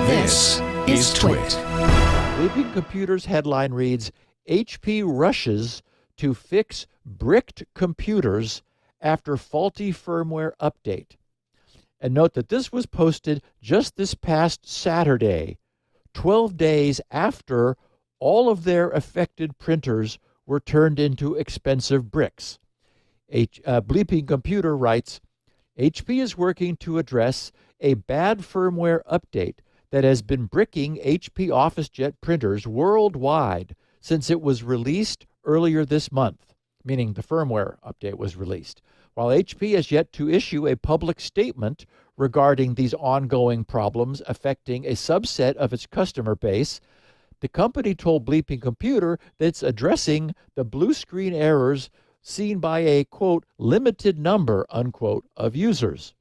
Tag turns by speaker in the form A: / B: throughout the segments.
A: This is TWiT.
B: Sleeping Computers headline reads, HP rushes to fix bricked computers after faulty firmware update. And note that this was posted just this past Saturday, 12 days after all of their affected printers were turned into expensive bricks. Bleeping Computer writes, HP is working to address a bad firmware update that has been bricking HP OfficeJet printers worldwide since it was released earlier this month, meaning the firmware update was released. While HP has yet to issue a public statement regarding these ongoing problems affecting a subset of its customer base, the company told Bleeping Computer that it's addressing the blue screen errors seen by a, quote, limited number, unquote, of users.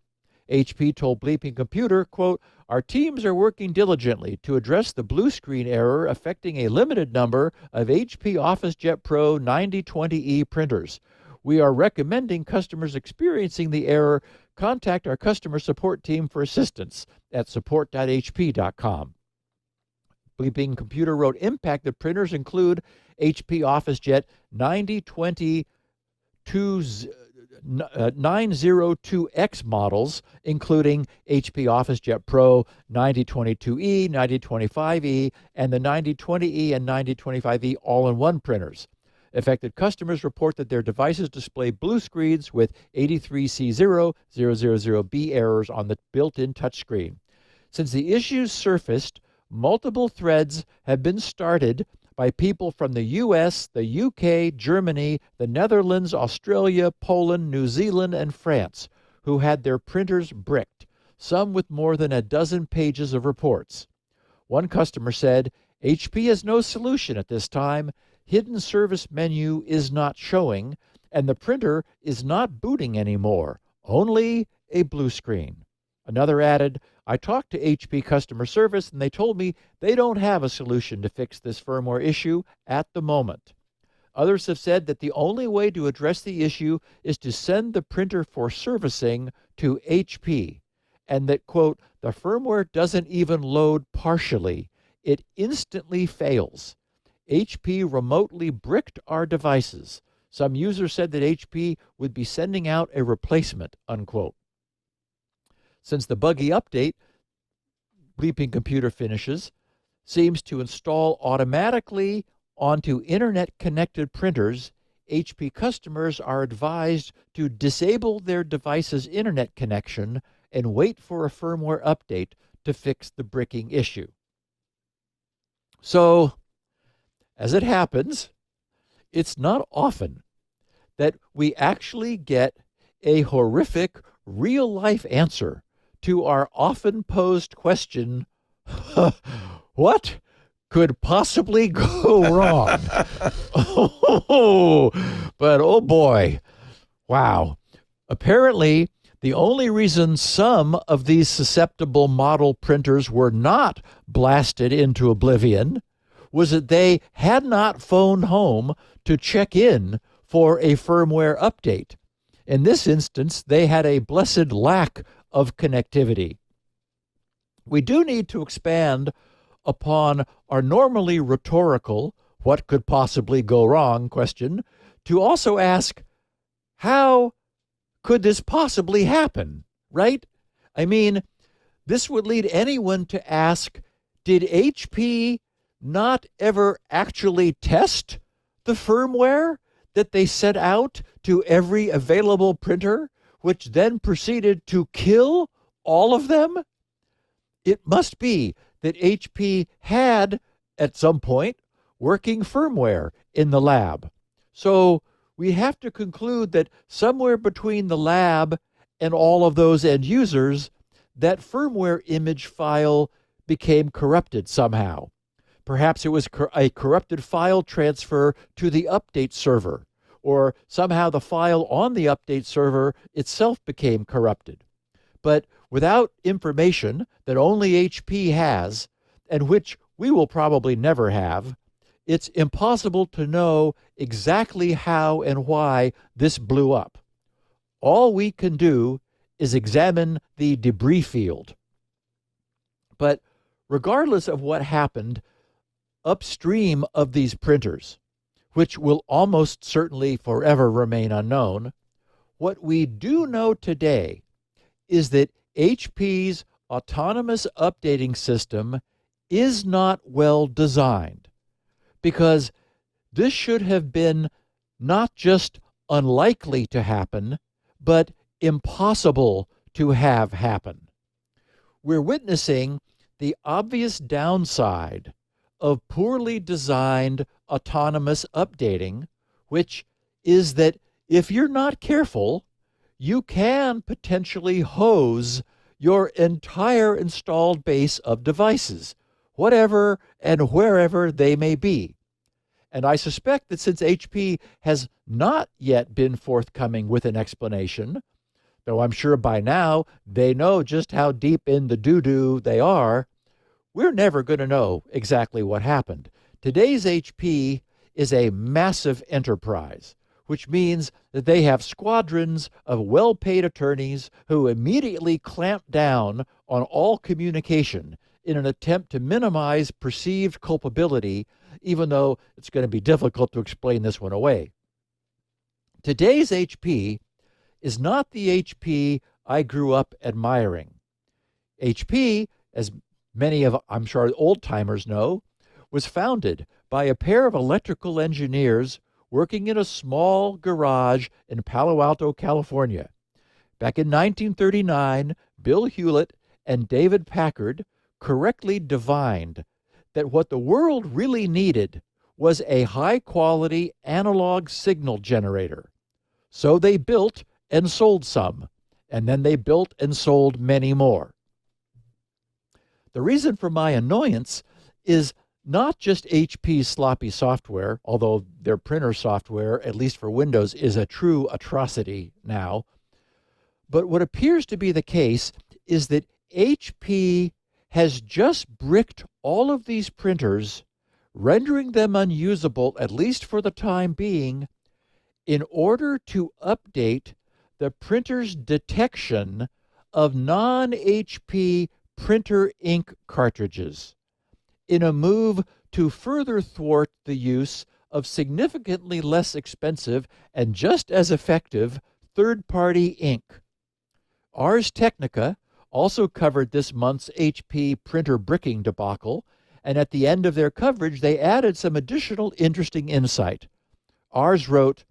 B: HP told Bleeping Computer, quote, our teams are working diligently to address the blue screen error affecting a limited number of HP OfficeJet Pro 9020E printers. We are recommending customers experiencing the error contact our customer support team for assistance at support.hp.com. Bleeping Computer wrote, impacted printers include HP OfficeJet 902X models, including HP OfficeJet Pro 9022E, 9025E, and the 9020E and 9025E all-in-one printers. Affected customers report that their devices display blue screens with 83C0000B errors on the built-in touchscreen. Since the issues surfaced, multiple threads have been started by people from the US, the UK, Germany, the Netherlands, Australia, Poland, New Zealand, and France, who had their printers bricked, some with more than a dozen pages of reports. One customer said, HP has no solution at this time. Hidden service menu is not showing, and the printer is not booting anymore, only a blue screen. Another added, I talked to HP customer service and they told me they don't have a solution to fix this firmware issue at the moment. Others have said that the only way to address the issue is to send the printer for servicing to HP, and that, quote, the firmware doesn't even load partially. It instantly fails. HP remotely bricked our devices. Some users said that HP would be sending out a replacement, unquote. Since the buggy update, Bleeping Computer finishes, seems to install automatically onto internet-connected printers, HP customers are advised to disable their device's internet connection and wait for a firmware update to fix the bricking issue. So, as it happens, it's not often that we actually get a horrific, real-life answer to our often posed question, what could possibly go wrong? But oh boy, wow. Apparently, the only reason some of these susceptible model printers were not blasted into oblivion was that they had not phoned home to check in for a firmware update. In this instance, they had a blessed lack of connectivity. We do need to expand upon our normally rhetorical, what could possibly go wrong question, to also ask, how could this possibly happen, right? I mean, this would lead anyone to ask, did HP not ever actually test the firmware that they set out to every available printer, which then proceeded to kill all of them? It must be that HP had, at some point, working firmware in the lab. So we have to conclude that somewhere between the lab and all of those end users, that firmware image file became corrupted somehow. Perhaps it was a corrupted file transfer to the update server, or somehow the file on the update server itself became corrupted. But without information that only HP has, and which we will probably never have, it's impossible to know exactly how and why this blew up. All we can do is examine the debris field. But regardless of what happened upstream of these printers, which will almost certainly forever remain unknown, what we do know today is that HP's autonomous updating system is not well designed, because this should have been not just unlikely to happen, but impossible to have happen. We're witnessing the obvious downside of poorly designed autonomous updating, which is that if you're not careful, you can potentially hose your entire installed base of devices, whatever and wherever they may be. And I suspect that since HP has not yet been forthcoming with an explanation, though I'm sure by now they know just how deep in the doo-doo they are, we're never going to know exactly what happened. Today's HP is a massive enterprise, which means that they have squadrons of well-paid attorneys who immediately clamp down on all communication in an attempt to minimize perceived culpability, even though it's going to be difficult to explain this one away. Today's HP is not the HP I grew up admiring. HP, as many of, I'm sure, old-timers know, was founded by a pair of electrical engineers working in a small garage in Palo Alto, California. Back in 1939, Bill Hewlett and David Packard correctly divined that what the world really needed was a high-quality analog signal generator. So they built and sold some, and then they built and sold many more. The reason for my annoyance is not just HP's sloppy software, although their printer software, at least for Windows, is a true atrocity now, but what appears to be the case is that HP has just bricked all of these printers, rendering them unusable, at least for the time being, in order to update the printer's detection of non-HP printer ink cartridges, in a move to further thwart the use of significantly less expensive and just as effective third-party ink. Ars Technica also covered this month's HP printer bricking debacle, and at the end of their coverage, they added some additional interesting insight. Ars wrote,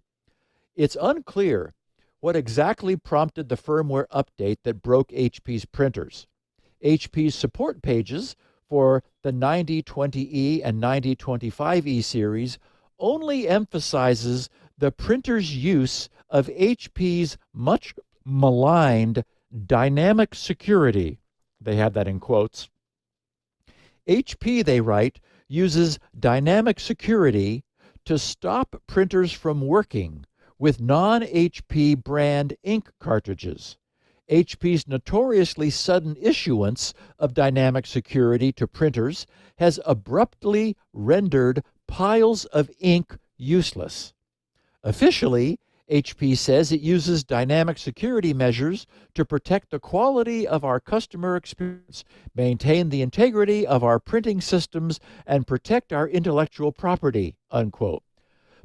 B: "It's unclear what exactly prompted the firmware update that broke HP's printers. HP's support pages for the 9020E and 9025E series only emphasizes the printer's use of HP's much maligned dynamic security." They have that in quotes. HP, they write, uses dynamic security to stop printers from working with non-HP brand ink cartridges. HP's notoriously sudden issuance of dynamic security to printers has abruptly rendered piles of ink useless. Officially, HP says it uses dynamic security measures to protect the quality of our customer experience, maintain the integrity of our printing systems, and protect our intellectual property, unquote.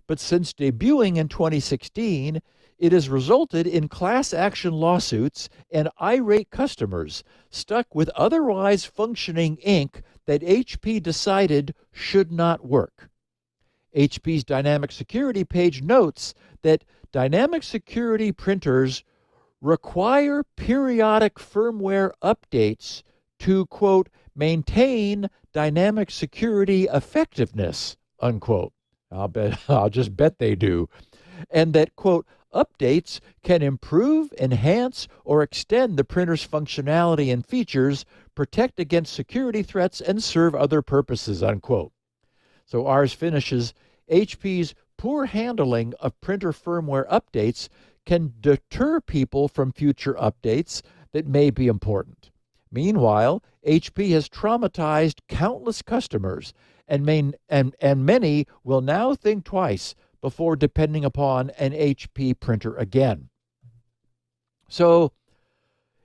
B: But since debuting in 2016, it has resulted in class action lawsuits and irate customers stuck with otherwise functioning ink that HP decided should not work. HP's dynamic security page notes that dynamic security printers require periodic firmware updates to, quote, maintain dynamic security effectiveness, unquote. I'll just bet they do. And that, quote, updates can improve, enhance, or extend the printer's functionality and features, protect against security threats, and serve other purposes, unquote. So ours finishes, HP's poor handling of printer firmware updates can deter people from future updates that may be important. Meanwhile, HP has traumatized countless customers, and many will now think twice before depending upon an HP printer again. So,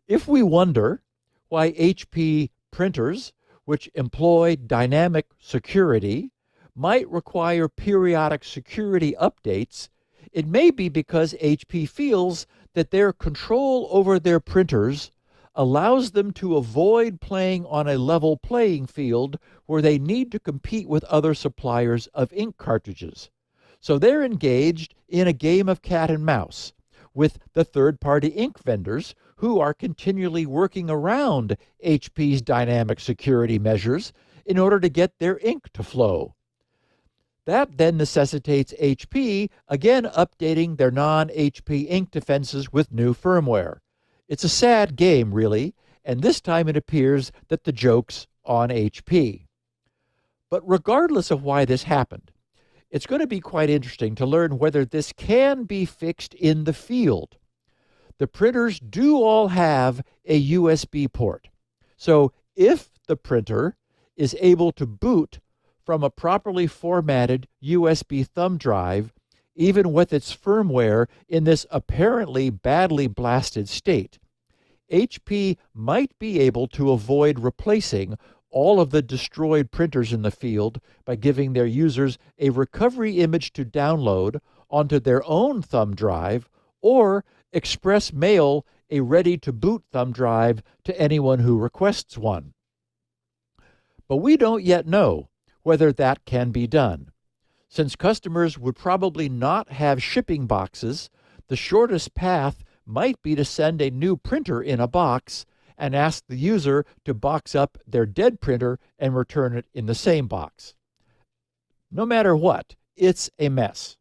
B: if we wonder why HP printers which employ dynamic security, might require periodic security updates, it may be because HP feels that their control over their printers allows them to avoid playing on a level playing field where they need to compete with other suppliers of ink cartridges. So they're engaged in a game of cat and mouse with the third-party ink vendors who are continually working around HP's dynamic security measures in order to get their ink to flow. That then necessitates HP again updating their non-HP ink defenses with new firmware. It's a sad game, really, and this time it appears that the joke's on HP. But regardless of why this happened, it's going to be quite interesting to learn whether this can be fixed in the field. The printers do all have a USB port. So if the printer is able to boot from a properly formatted USB thumb drive, even with its firmware in this apparently badly blasted state, HP might be able to avoid replacing all of the destroyed printers in the field by giving their users a recovery image to download onto their own thumb drive or express mail a ready-to-boot thumb drive to anyone who requests one. But we don't yet know whether that can be done. Since customers would probably not have shipping boxes, the shortest path might be to send a new printer in a box and ask the user to box up their dead printer and return it in the same box. No matter what, it's a mess.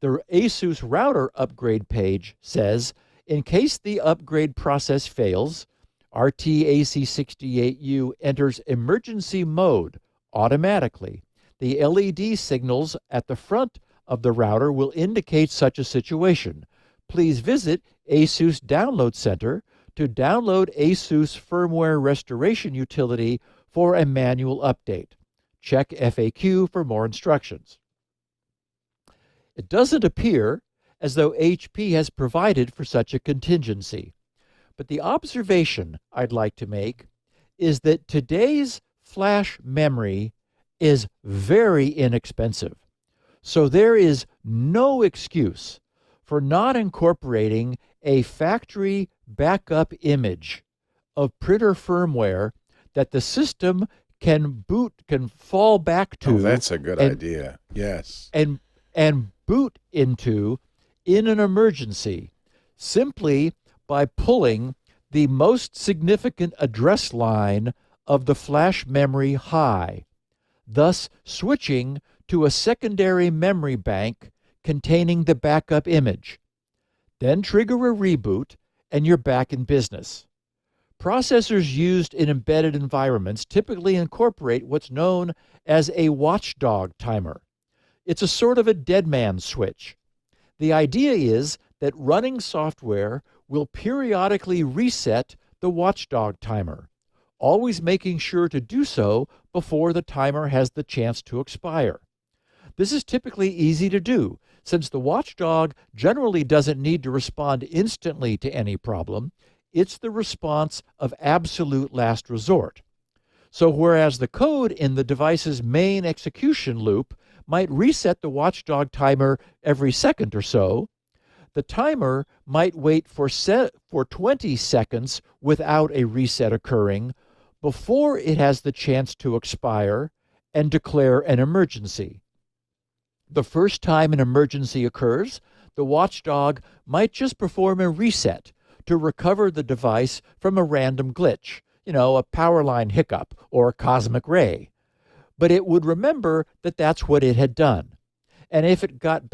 B: The Asus router upgrade page says, in case the upgrade process fails, RTAC68U enters emergency mode automatically. The LED signals at the front of the router will indicate such a situation. Please visit Asus Download Center to download Asus firmware restoration utility for a manual update. Check FAQ for more instructions. It doesn't appear as though HP has provided for such a contingency, but the observation I'd like to make is that today's flash memory is very inexpensive, so there is no excuse for not incorporating a factory backup image of printer firmware that the system can fall back to.
C: Oh, that's a good idea. Yes.
B: And boot into in an emergency simply by pulling the most significant address line of the flash memory high, thus switching to a secondary memory bank containing the backup image. Then trigger a reboot and you're back in business. Processors used in embedded environments typically incorporate what's known as a watchdog timer. It's a sort of a dead man switch. The idea is that running software will periodically reset the watchdog timer, always making sure to do so before the timer has the chance to expire. This is typically easy to do, since the watchdog generally doesn't need to respond instantly to any problem. It's the response of absolute last resort. So whereas the code in the device's main execution loop might reset the watchdog timer every second or so, the timer might wait for 20 seconds without a reset occurring before it has the chance to expire and declare an emergency. The first time an emergency occurs, the watchdog might just perform a reset to recover the device from a random glitch, a power line hiccup or a cosmic ray. But it would remember that that's what it had done. And if it got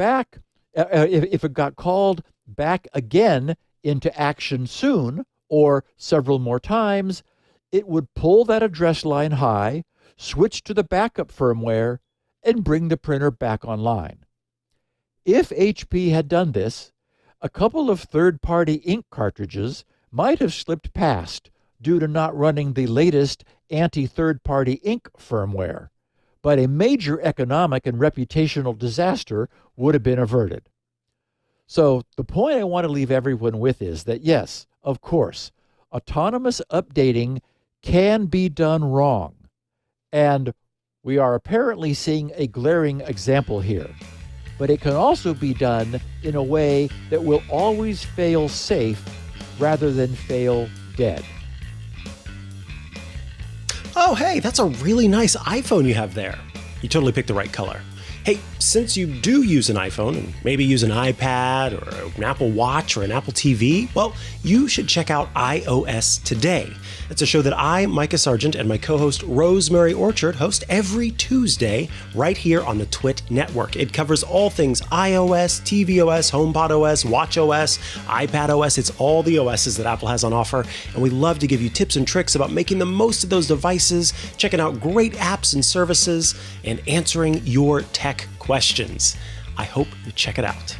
B: called back again into action soon, or several more times, it would pull that address line high, switch to the backup firmware, and bring the printer back online. If HP had done this, a couple of third-party ink cartridges might have slipped past due to not running the latest anti-third-party ink firmware, but a major economic and reputational disaster would have been averted. So the point I want to leave everyone with is that, yes, of course, autonomous updating can be done wrong, And we are apparently seeing a glaring example here. But it can also be done in a way that will always fail safe rather than fail dead.
D: Oh, hey, that's a really nice iPhone you have there. You totally picked the right color. Hey, since you do use an iPhone and maybe use an iPad or an Apple Watch or an Apple TV, well, you should check out iOS Today. It's a show that I, Micah Sargent, and my co-host Rosemary Orchard host every Tuesday right here on the TWiT network. It covers all things iOS, tvOS, HomePodOS, watchOS, iPadOS. It's all the OSs that Apple has on offer, and we love to give you tips and tricks about making the most of those devices, checking out great apps and services, and answering your tech questions. I hope you check it out.